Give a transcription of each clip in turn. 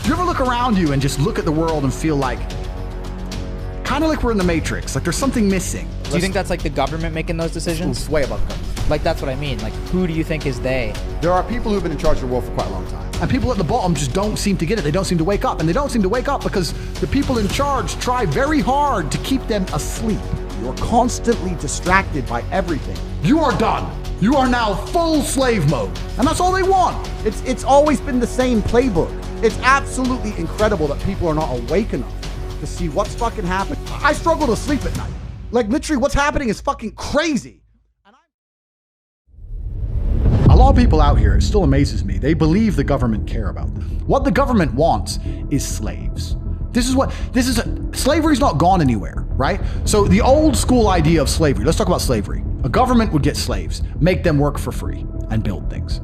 Do you ever look around you and just look at the world and feel like, kind of like we're in the Matrix, like there's something missing? Do you think that's like the government making those decisions? It's way above government. Like, that's what I mean. Like, who do you think is they? There are people who've been in charge of the world for quite a long time. And people at the bottom just don't seem to get it. They don't seem to wake up. And they don't seem to wake up because the people in charge try very hard to keep them asleep. You're constantly distracted by everything. You are done. You are now full slave mode. And that's all they want. It's always been the same playbook. It's absolutely incredible that people are not awake enough to see what's fucking happening. I struggle to sleep at night. Like, literally what's happening is fucking crazy. A lot of people out here, it still amazes me, they believe the government care about them. What the government wants is slaves. Slavery's not gone anywhere, right? So the old school idea of slavery, let's talk about slavery. A government would get slaves, make them work for free, and build things.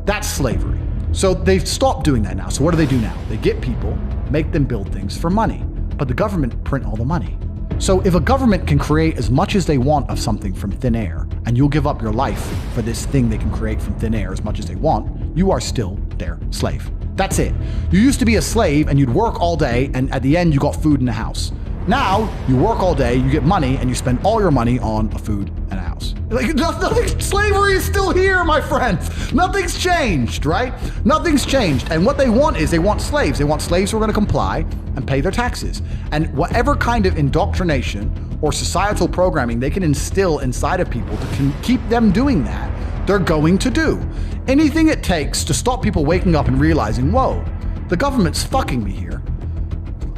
That's slavery. So they've stopped doing that now. So what do now? They get people, make them build things for money, but the government print all the money. So if a government can create as much as they want of something from thin air, and you'll give up your life for this thing they can create from thin air as much as they want, you are still their slave. That's it. You used to be a slave and you'd work all day, and at the end you got food in the house. Now you work all day, you get money, and you spend all your money on a food and a house. Like, nothing, slavery is still here, my friends. Nothing's changed, right? Nothing's changed. And what they want is they want slaves. They want slaves who are going to comply and pay their taxes. And whatever kind of indoctrination or societal programming they can instill inside of people to keep them doing that, they're going to do. Anything it takes to stop people waking up and realizing, whoa, the government's fucking me here.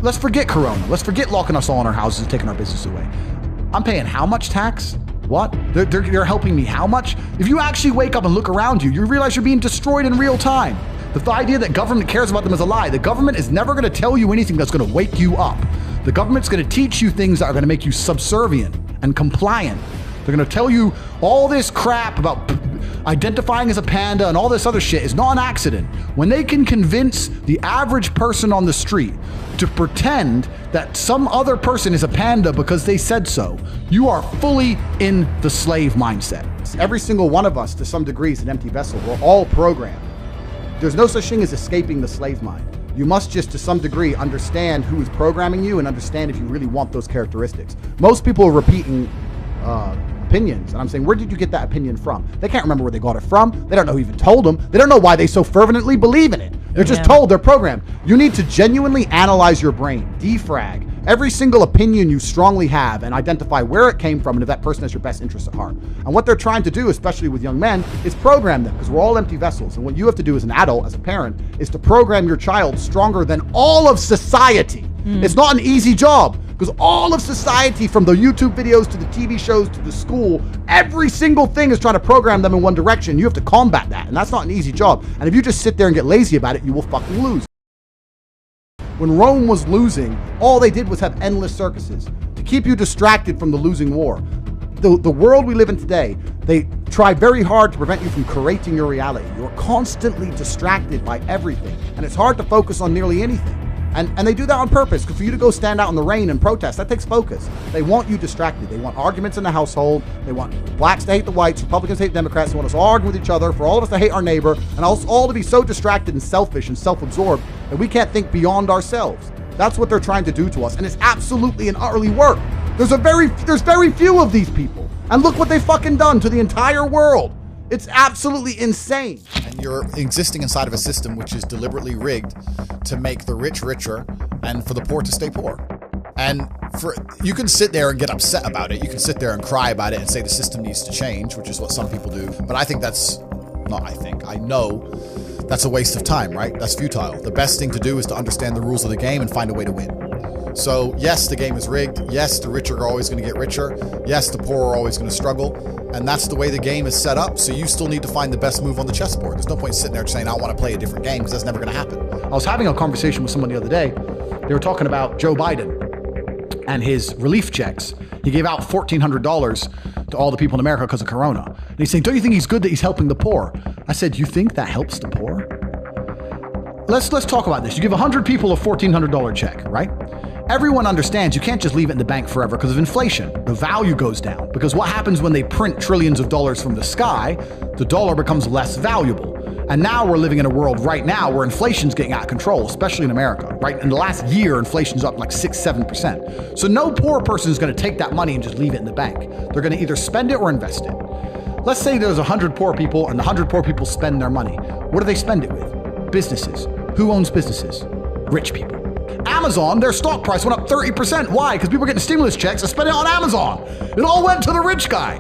Let's forget Corona. Let's forget locking us all in our houses and taking our business away. I'm paying how much tax? What? They're helping me how much? If you actually wake up and look around you, you realize you're being destroyed in real time. The idea that government cares about them is a lie. The government is never going to tell you anything that's going to wake you up. The government's going to teach you things that are going to make you subservient and compliant. They're going to tell you all this crap about identifying as a panda and all this other shit is not an accident. When they can convince the average person on the street to pretend that some other person is a panda because they said so, you are fully in the slave mindset. Every single one of us, to some degree, is an empty vessel. We're all programmed. There's no such thing as escaping the slave mind. You must just, to some degree, understand who is programming you and understand if you really want those characteristics. Most people are repeating opinions, and I'm saying, where did you get that opinion from? They can't remember where they got it from. They don't know who even told them. They don't know why they so fervently believe in it. They're just told, they're programmed. You need to genuinely analyze your brain, defrag every single opinion you strongly have and identify where it came from and if that person has your best interests at heart. And what they're trying to do, especially with young men, is program them, because we're all empty vessels. And what you have to do as an adult, as a parent, is to program your child stronger than all of society. It's not an easy job, because all of society, from the YouTube videos to the TV shows to the school, every single thing is trying to program them in one direction. You have to combat that, and that's not an easy job. And if you just sit there and get lazy about it, you will fucking lose. When Rome was losing, all they did was have endless circuses to keep you distracted from the losing war. The world we live in today, they try very hard to prevent you from creating your reality. You're constantly distracted by everything, and it's hard to focus on nearly anything. And they do that on purpose, because for you to go stand out in the rain and protest, that takes focus. They want you distracted. They want arguments in the household. They want blacks to hate the whites, Republicans to hate Democrats. They want us all arguing with each other, for all of us to hate our neighbor, and us all to be so distracted and selfish and self-absorbed that we can't think beyond ourselves. That's what they're trying to do to us, and it's absolutely and utterly work. There's very few of these people, and look what they've fucking done to the entire world. It's absolutely insane. And you're existing inside of a system which is deliberately rigged to make the rich richer and for the poor to stay poor. And you can sit there and get upset about it. You can sit there and cry about it and say the system needs to change, which is what some people do. But I know that's a waste of time, right? That's futile. The best thing to do is to understand the rules of the game and find a way to win. So yes, the game is rigged. Yes, the rich are always going to get richer. Yes, the poor are always going to struggle. And that's the way the game is set up. So you still need to find the best move on the chessboard. There's no point sitting there saying, I want to play a different game, because that's never going to happen. I was having a conversation with someone the other day. They were talking about Joe Biden and his relief checks. He gave out $1,400 to all the people in America because of Corona. And he's saying, don't you think he's good that he's helping the poor? I said, you think that helps the poor? Let's talk about this. You give 100 people a $1,400 check, right? Everyone understands you can't just leave it in the bank forever because of inflation. The value goes down, because what happens when they print trillions of dollars from the sky? The dollar becomes less valuable. And now we're living in a world right now where inflation's getting out of control, especially in America, right? In the last year, inflation's up like 6-7%. So no poor person is going to take that money and just leave it in the bank. They're going to either spend it or invest it. Let's say there's 100 poor people and the 100 poor people spend their money. What do they spend it with? Businesses. Who owns businesses? Rich people. Amazon, their stock price went up 30%. Why? Because people are getting stimulus checks and spending it on Amazon. It all went to the rich guy.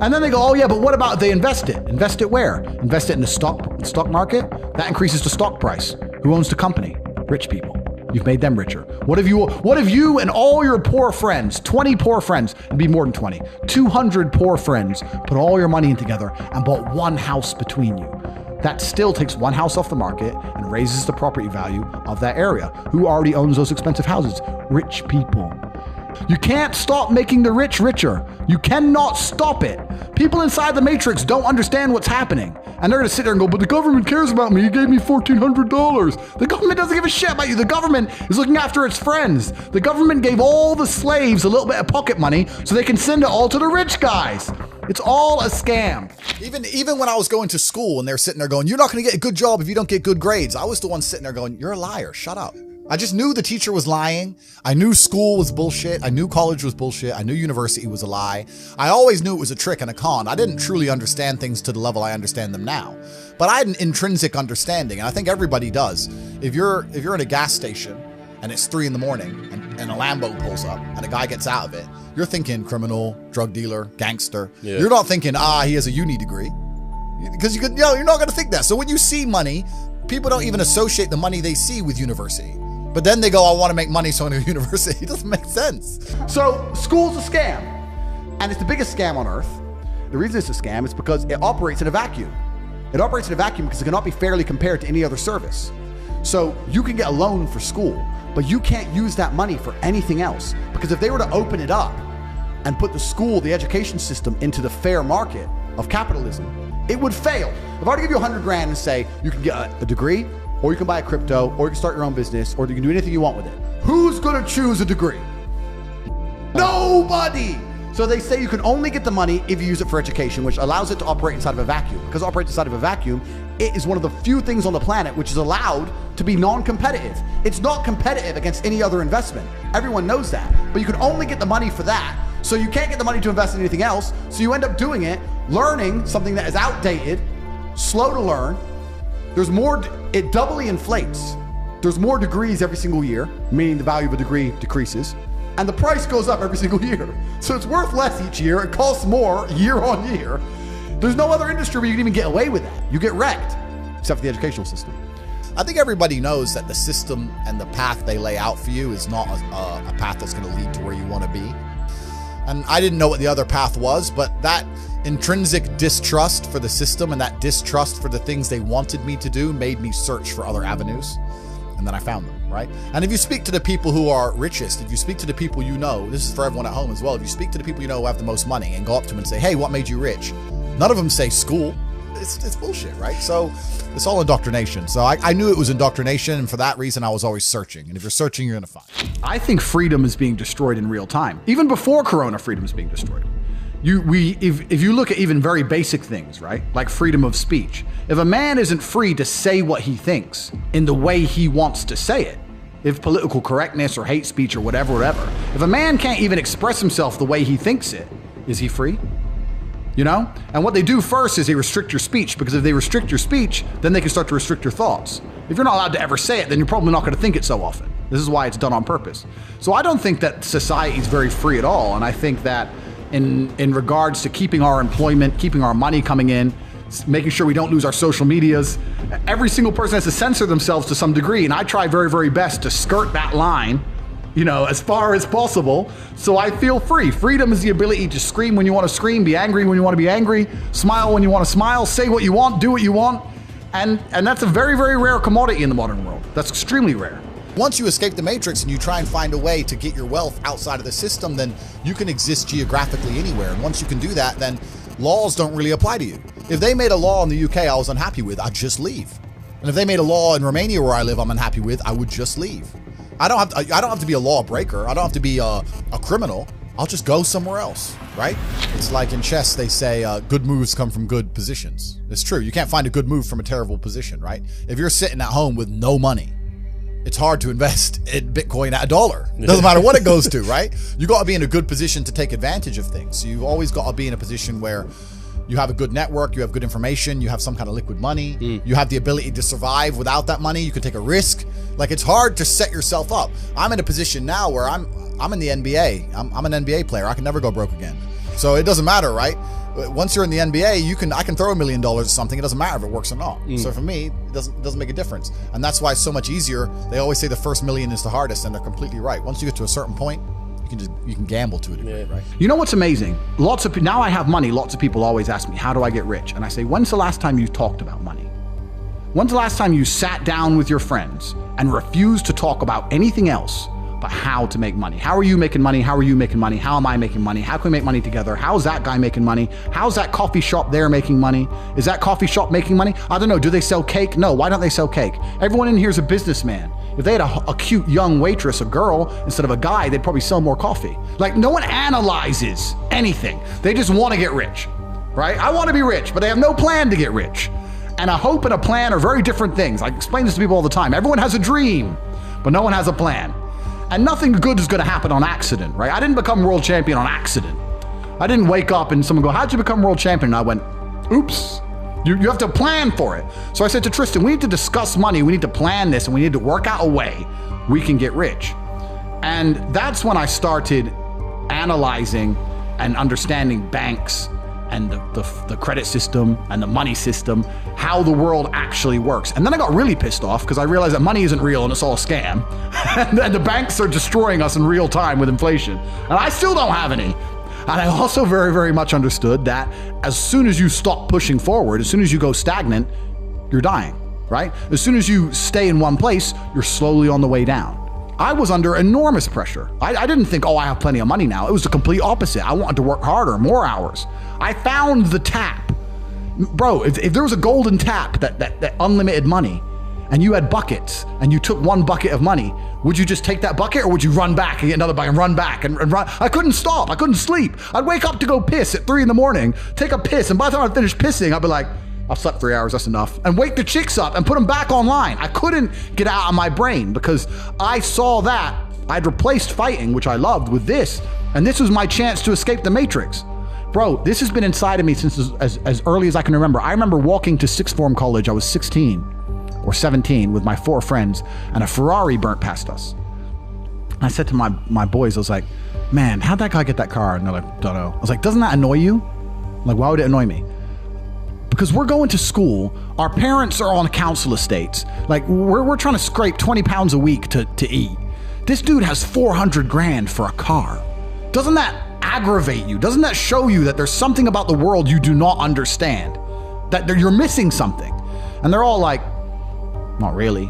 And then they go, oh yeah, but what about if they invest it? Invest it where? Invest it in the stock market? That increases the stock price. Who owns the company? Rich people. You've made them richer. What if you and all your poor friends, 20 poor friends, it'd be more than 20, 200 poor friends, put all your money in together and bought one house between you? That still takes one house off the market and raises the property value of that area. Who already owns those expensive houses? Rich people. You can't stop making the rich richer. You cannot stop it. People inside the matrix don't understand what's happening. And they're going to sit there and go, but the government cares about me. You gave me $1,400. The government doesn't give a shit about you. The government is looking after its friends. The government gave all the slaves a little bit of pocket money so they can send it all to the rich guys. It's all a scam. Even when I was going to school and they're sitting there going, you're not going to get a good job if you don't get good grades. I was the one sitting there going, you're a liar. Shut up. I just knew the teacher was lying. I knew school was bullshit. I knew college was bullshit. I knew university was a lie. I always knew it was a trick and a con. I didn't truly understand things to the level I understand them now. But I had an intrinsic understanding, and I think everybody does. If you're in a gas station and it's 3 a.m. and a Lambo pulls up and a guy gets out of it, you're thinking criminal, drug dealer, gangster. Yeah. You're not thinking, he has a uni degree. Because you're not going to think that. So when you see money, people don't even associate the money they see with university. But then they go, I want to make money, so I go to university. It doesn't make sense. So school's a scam. And it's the biggest scam on earth. The reason it's a scam is because it operates in a vacuum. It operates in a vacuum because it cannot be fairly compared to any other service. So you can get a loan for school, but you can't use that money for anything else. Because if they were to open it up and put the school, the education system, into the fair market of capitalism, it would fail. If I were to give you 100 grand and say you can get a degree, or you can buy a crypto, or you can start your own business, or you can do anything you want with it, who's gonna choose a degree? Nobody! So they say you can only get the money if you use it for education, which allows it to operate inside of a vacuum. Because it operates inside of a vacuum, it is one of the few things on the planet which is allowed to be non-competitive. It's not competitive against any other investment. Everyone knows that. But you can only get the money for that. So you can't get the money to invest in anything else. So you end up doing it, learning something that is outdated, slow to learn. It doubly inflates. There's more degrees every single year, meaning the value of a degree decreases. And the price goes up every single year. So it's worth less each year. It costs more year on year. There's no other industry where you can even get away with that. You get wrecked, except for the educational system. I think everybody knows that the system and the path they lay out for you is not a path that's going to lead to where you want to be. And I didn't know what the other path was, but that intrinsic distrust for the system and that distrust for the things they wanted me to do made me search for other avenues. And then I found them, right? And if you speak to the people who are richest, if you speak to the people you know, this is for everyone at home as well, if you speak to the people you know who have the most money and go up to them and say, hey, what made you rich? None of them say school. It's bullshit, right? So it's all indoctrination. So I knew it was indoctrination, and for that reason, I was always searching. And if you're searching, you're gonna find. I think freedom is being destroyed in real time. Even before Corona, freedom is being destroyed. If you look at even very basic things, right? Like freedom of speech. If a man isn't free to say what he thinks in the way he wants to say it, if political correctness or hate speech or whatever, if a man can't even express himself the way he thinks it, is he free? You know? And what they do first is they restrict your speech, because if they restrict your speech, then they can start to restrict your thoughts. If you're not allowed to ever say it, then you're probably not going to think it so often. This is why it's done on purpose. So I don't think that society is very free at all. And I think that in regards to keeping our employment, keeping our money coming in, making sure we don't lose our social medias, every single person has to censor themselves to some degree. And I try very, very best to skirt that line, you know, as far as possible, so I feel free. Freedom is the ability to scream when you want to scream, be angry when you want to be angry, smile when you want to smile, say what you want, do what you want. And that's a very, very rare commodity in the modern world. That's extremely rare. Once you escape the matrix and you try and find a way to get your wealth outside of the system, then you can exist geographically anywhere. And once you can do that, then laws don't really apply to you. If they made a law in the UK I was unhappy with, I'd just leave. And if they made a law in Romania where I live I'm unhappy with, I would just leave. I don't have to be a law breaker. I don't have to be a criminal. I'll just go somewhere else, right? It's like in chess, they say good moves come from good positions. It's true. You can't find a good move from a terrible position, right? If you're sitting at home with no money, it's hard to invest in Bitcoin at $1. Doesn't matter what it goes to, right? You got to be in a good position to take advantage of things. So you've always got to be in a position where you have a good network, you have good information, you have some kind of liquid money, you have the ability to survive without that money, you can take a risk. Like, it's hard to set yourself up. I'm in a position now where I'm in the NBA. I'm an NBA player. I can never go broke again. So it doesn't matter, right? Once you're in the NBA, I can throw $1 million at something. It doesn't matter if it works or not. So for me, it doesn't make a difference. And that's why it's so much easier. They always say the first million is the hardest, and they're completely right. Once you get to a certain point, you can gamble to a degree, right? You know what's amazing? Now I have money. Lots of people always ask me, how do I get rich? And I say, when's the last time you talked about money? When's the last time you sat down with your friends and refused to talk about anything else but how to make money? How are you making money? How are you making money? How am I making money? How can we make money together? How's that guy making money? How's that coffee shop there making money? Is that coffee shop making money? I don't know. Do they sell cake? No. Why don't they sell cake? Everyone in here is a businessman. If they had a cute young waitress, a girl, instead of a guy, they'd probably sell more coffee. Like, no one analyzes anything. They just want to get rich, right? I want to be rich, but they have no plan to get rich. And a hope and a plan are very different things. I explain this to people all the time. Everyone has a dream, but no one has a plan. And nothing good is going to happen on accident, right? I didn't become world champion on accident. I didn't wake up and someone go, how'd you become world champion? And I went, oops. You have to plan for it. So I said to Tristan, we need to discuss money. We need to plan this, and we need to work out a way we can get rich. And that's when I started analyzing and understanding banks and the credit system and the money system, how the world actually works. And then I got really pissed off because I realized that money isn't real and it's all a scam. And the banks are destroying us in real time with inflation. And I still don't have any. And I also very, very much understood that as soon as you stop pushing forward, as soon as you go stagnant, you're dying, right? As soon as you stay in one place, you're slowly on the way down. I was under enormous pressure. I didn't think, oh, I have plenty of money now. It was the complete opposite. I wanted to work harder, more hours. I found the tap. Bro, if there was a golden tap that unlimited money, and you had buckets, and you took one bucket of money, would you just take that bucket, or would you run back and get another bucket and run back and run? I couldn't stop. I couldn't sleep. I'd wake up to go piss at 3 a.m, take a piss, and by the time I finished pissing, I'd be like, I've slept 3 hours, that's enough. And wake the chicks up and put them back online. I couldn't get out of my brain because I saw that I'd replaced fighting, which I loved, with this, and this was my chance to escape the matrix. Bro, this has been inside of me since as early as I can remember. I remember walking to sixth form college. I was 16 or 17 with my 4 friends, and a Ferrari burnt past us. And I said to my boys, I was like, man, how'd that guy get that car? And they're like, don't know. I was like, doesn't that annoy you? I'm like, why would it annoy me? Because we're going to school, our parents are on council estates. Like, we're trying to scrape 20 pounds a week to eat. This dude has 400 grand for a car. Doesn't that aggravate you? Doesn't that show you that there's something about the world you do not understand? That you're missing something? And they're all like, not really.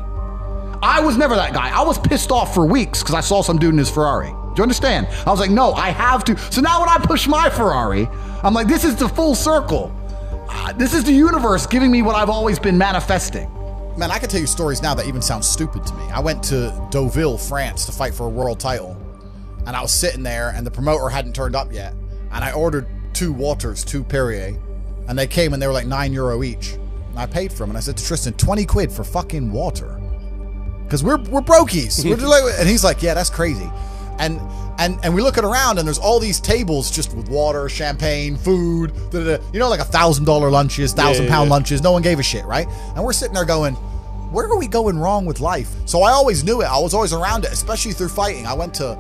I was never that guy. I was pissed off for weeks because I saw some dude in his Ferrari. Do you understand? I was like, no, I have to. So now when I push my Ferrari, I'm like, this is the full circle. This is the universe giving me what I've always been manifesting. Man, I can tell you stories now that even sound stupid to me. I went to Deauville, France to fight for a world title. And I was sitting there and the promoter hadn't turned up yet. And I ordered 2 waters, 2 Perrier. And they came and they were like €9 each. And I paid for them. And I said to Tristan, 20 quid for fucking water. Because we're brokies. We're just like, and he's like, yeah, that's crazy. And we look around and there's all these tables just with water, champagne, food, you know, like $1,000 lunches, £1,000 lunches. No one gave a shit, right? And we're sitting there going, where are we going wrong with life? So I always knew it. I was always around it, especially through fighting. I went to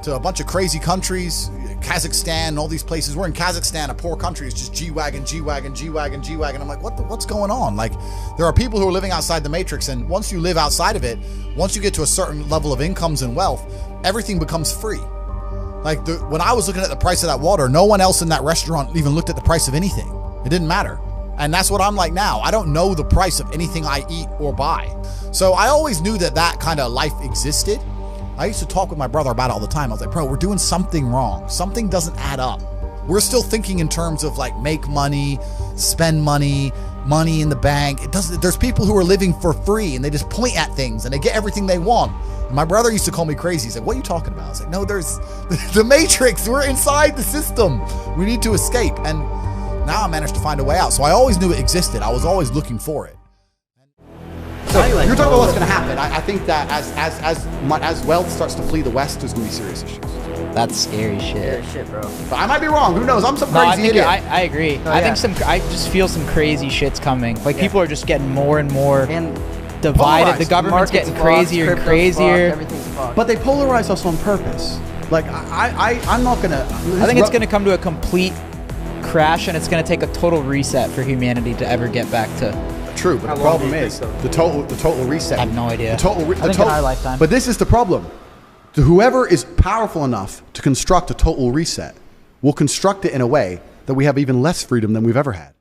a bunch of crazy countries, Kazakhstan, all these places. We're in Kazakhstan, a poor country. It's just G-Wagon, G-Wagon, G-Wagon, G-Wagon. I'm like, what's going on? Like, there are people who are living outside the matrix, and once you live outside of it, once you get to a certain level of incomes and wealth, everything becomes free. Like, when I was looking at the price of that water, no one else in that restaurant even looked at the price of anything. It didn't matter. And that's what I'm like now. I don't know the price of anything I eat or buy. So I always knew that kind of life existed. I used to talk with my brother about it all the time. I was like, bro, we're doing something wrong. Something doesn't add up. We're still thinking in terms of like make money, spend money, money in the bank. It doesn't. There's people who are living for free and they just point at things and they get everything they want. My brother used to call me crazy. He's like, "What are you talking about?" I was like, "No, there's the Matrix. We're inside the system. We need to escape." And now I managed to find a way out. So I always knew it existed. I was always looking for it. So you're talking about what's going to happen. I think that as wealth starts to flee the West, there's going to be serious issues. That's scary shit. Yeah, shit, bro. But I might be wrong. Who knows? I'm some No, crazy idiot. I agree. Oh, I yeah. think I just feel some crazy shit's coming. Like people are just getting more and more And divided. polarized. The government's market's getting fucked, crazier and crypto's crazier. fucked, everything's fucked. But they polarize us on purpose. Like I'm not gonna. I think it's going to come to a complete crash, and it's going to take a total reset for humanity to ever get back to. True, but How the long problem do you is think, the total reset. I have no idea. The total. I think in our lifetime. But this is the problem. Whoever is powerful enough to construct a total reset will construct it in a way that we have even less freedom than we've ever had.